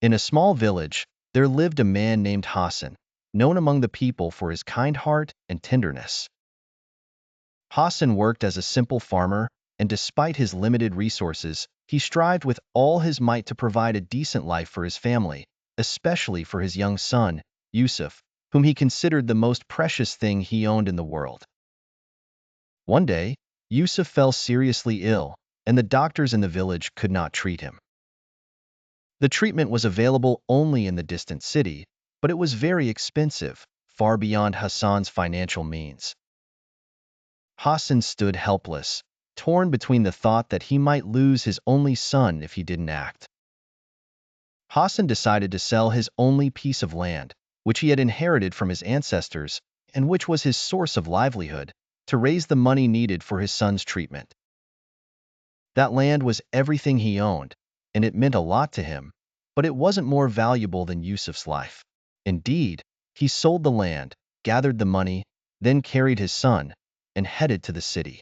In a small village, there lived a man named Hassan, known among the people for his kind heart and tenderness. Hassan worked as a simple farmer, and despite his limited resources, he strived with all his might to provide a decent life for his family, especially for his young son, Yusuf, whom he considered the most precious thing he owned in the world. One day, Yusuf fell seriously ill, and the doctors in the village could not treat him. The treatment was available only in the distant city, but it was very expensive, far beyond Hassan's financial means. Hassan stood helpless, torn between the thought that he might lose his only son if he didn't act. Hassan decided to sell his only piece of land, which he had inherited from his ancestors and which was his source of livelihood, to raise the money needed for his son's treatment. That land was everything he owned, and it meant a lot to him, but it wasn't more valuable than Yusuf's life. Indeed, he sold the land, gathered the money, then carried his son, and headed to the city.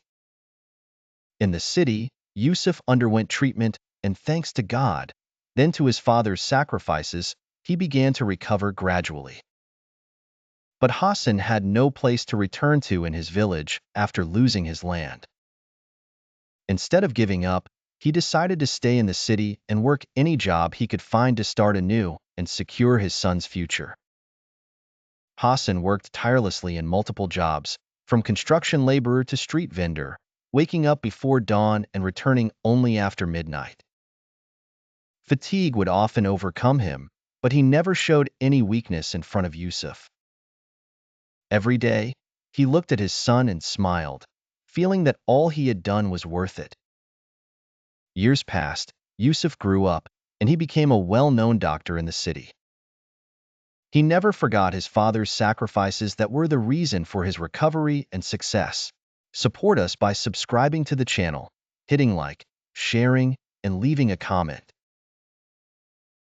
In the city, Yusuf underwent treatment, and thanks to God, then to his father's sacrifices, he began to recover gradually. But Hassan had no place to return to in his village after losing his land. Instead of giving up, he decided to stay in the city and work any job he could find to start anew and secure his son's future. Hassan worked tirelessly in multiple jobs, from construction laborer to street vendor, waking up before dawn and returning only after midnight. Fatigue would often overcome him, but he never showed any weakness in front of Yusuf. Every day, he looked at his son and smiled, feeling that all he had done was worth it. Years passed, Yusuf grew up, and he became a well-known doctor in the city. He never forgot his father's sacrifices that were the reason for his recovery and success. Support us by subscribing to the channel, hitting like, sharing, and leaving a comment.